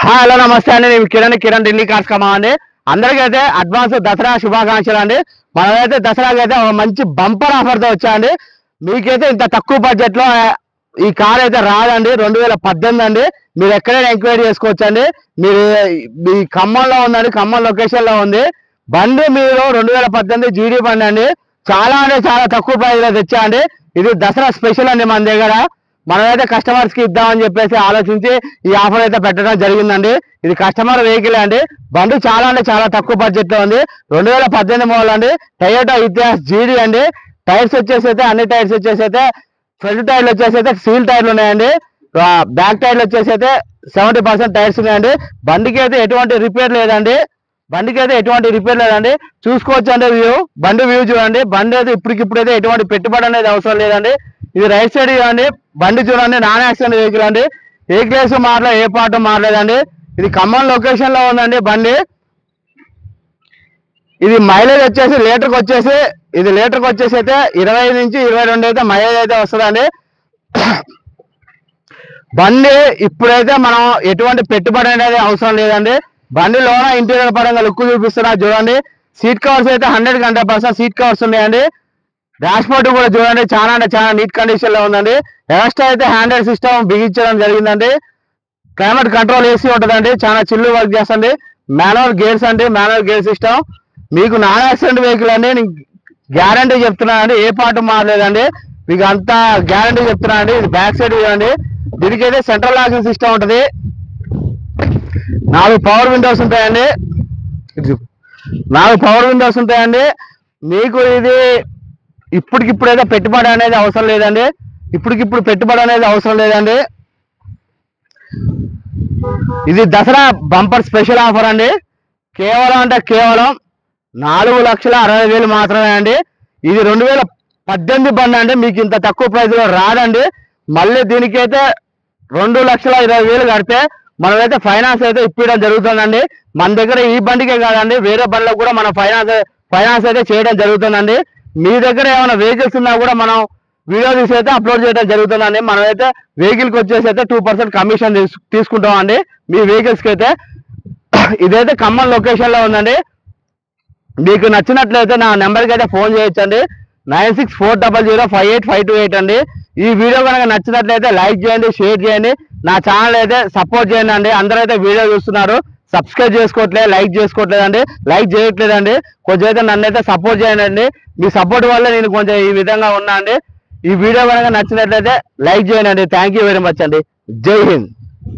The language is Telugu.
హలో నమస్తే అండి. నేను కిరణ్ ఢిల్లీ కార్స్ కమా అండి. అందరికైతే అడ్వాన్స్ దసరా శుభాకాంక్షలు అండి. మనమైతే దసరాకి అయితే ఒక మంచి బంపర్ ఆఫర్తో వచ్చాయండి. మీకైతే ఇంత తక్కువ బడ్జెట్ లో ఈ కార్ అయితే రాదండి. 2018 అండి. మీరు ఎక్కడైనా ఎంక్వైరీ చేసుకోవచ్చు అండి. మీరు మీ ఖమ్మంలో ఉందండి, ఖమ్మం లొకేషన్ లో ఉంది బండి. మీరు 2018 జీడీ బండి అండి. చాలా అంటే చాలా తక్కువ ప్రైస్ లో తెచ్చా అండి. ఇది దసరా స్పెషల్ అండి. మన దగ్గర మనమైతే కస్టమర్స్ కి ఇద్దామని చెప్పేసి ఆలోచించి ఈ ఆఫర్ అయితే పెట్టడం జరిగిందండి. ఇది కస్టమర్ వెహికల్ అండి. బండి చాలా అంటే చాలా తక్కువ బడ్జెట్ లో ఉంది. 2018 మోడల్ అండి. టయోటా ఇతిహాస్ జీడీ అండి. టైర్స్ వచ్చేసి అయితే అన్ని టైర్స్ వచ్చేసి అయితే ఫ్రంట్ టైర్లు వచ్చేసి అయితే సీల్ టైర్లు ఉన్నాయండి. బ్యాక్ టైర్లు వచ్చేసి అయితే 70% టైర్స్ ఉన్నాయండి. బండికి అయితే ఎటువంటి రిపేర్ లేదండి. చూసుకోవచ్చు అండి. బండి వ్యూ చూడండి. బండి అయితే ఇప్పటికిప్పుడైతే ఎటువంటి పెట్టుబడి అనేది అవసరం లేదండి. ఇది రైట్ సైడ్ చూడండి. బండి చూడండి, నాన్ యాక్సిడెంట్ వెహికల్ అండి. ఏ క్లాస్ మారలేదు, ఏ పార్ట్ మారలేదండి. ఇది ఖమ్మం లొకేషన్ లో ఉందండి బండి. ఇది మైలేజ్ వచ్చేసి లీటర్కి వచ్చేసి అయితే 20 నుంచి 22 అయితే మైలేజ్ అయితే వస్తుందండి. బండి ఇప్పుడైతే మనం ఎటువంటి పెట్టుబడి అనేది అవసరం లేదండి. బండిలోన ఇంటీరియర్ పరంగా లుక్ చూపిస్తున్నా చూడండి. సీట్ కవర్స్ అయితే 100% సీట్ కవర్స్ ఉన్నాయండి. డాష్ బోర్డ్ కూడా చూడండి, చాలా అంటే చాలా నీట్ కండిషన్ లో ఉందండి. ఎక్స్ట్రా అయితే హ్యాండ్రెడ్ సిస్టమ్ బిగించడం జరిగిందండి. క్లైమేట్ కంట్రోల్ ఏసీ ఉంటుందండి. చాలా చిల్లు వర్క్ చేస్తుంది. మాన్యువల్ గేర్స్ అండి, మాన్యువల్ గేర్ సిస్టమ్. మీకు నాన్ యాక్సిడెంట్ వెహికల్ అండి. నేను గ్యారంటీ చెప్తున్నానండి, ఏ పార్ట్ మారలేదండి. మీకు అంతా గ్యారంటీ చెప్తున్నానండి. ఇది బ్యాక్ సైడ్ చూడండి. దీనికైతే సెంట్రల్ లాకింగ్ సిస్టమ్ ఉంటుంది. 4 పవర్ విండోస్ ఉంటాయండి. మీకు ఇది ఇప్పటికిప్పుడైతే పెట్టుబడి అనేది అవసరం లేదండి. ఇది దసరా బంపర్ స్పెషల్ ఆఫర్ అండి. కేవలం 4,60,000 మాత్రమే అండి. ఇది 2018 బండి అండి. మీకు ఇంత తక్కువ ప్రైస్ లో రాదండి. మళ్ళీ దీనికైతే 2,20,000 కడితే మనమైతే ఫైనాన్స్ అయితే ఇప్పించడం జరుగుతుందండి. మన దగ్గర ఈ బండికే కాదండి, వేరే బండ్లకు కూడా మనం ఫైనాన్స్ అయితే చేయడం జరుగుతుందండి. మీ దగ్గర ఏమైనా వెహికల్స్ ఉన్నా కూడా మనం వీడియో తీసి అయితే అప్లోడ్ చేయడం జరుగుతుందండి. మనమైతే వెహికల్కి వచ్చేసి అయితే 2% కమిషన్ తీసుకుంటాం అండి మీ వెహికల్స్కి అయితే. ఇదైతే ఖమ్మం లొకేషన్ లో ఉందండి. మీకు నచ్చినట్లయితే నా నెంబర్కి అయితే ఫోన్ చేయొచ్చండి. 9640058528 అండి. ఈ వీడియో కనుక నచ్చినట్లయితే లైక్ చేయండి, షేర్ చేయండి. నా ఛానల్ అయితే సపోర్ట్ చేయండి అండి. అందరూ అయితే వీడియో చూస్తున్నారు, సబ్స్క్రైబ్ చేసుకోవట్లేదు, లైక్ చేయట్లేదండి. కొంచెం అయితే నన్ను అయితే సపోర్ట్ చేయండి. మీ సపోర్ట్ వల్ల నేను కొంచెం ఈ విధంగా ఉన్నా అండి. ఈ వీడియో కనుక నచ్చినట్లయితే లైక్ చేయండి. థ్యాంక్ యూ వెరీ మచ్ అండి. జై హింద్.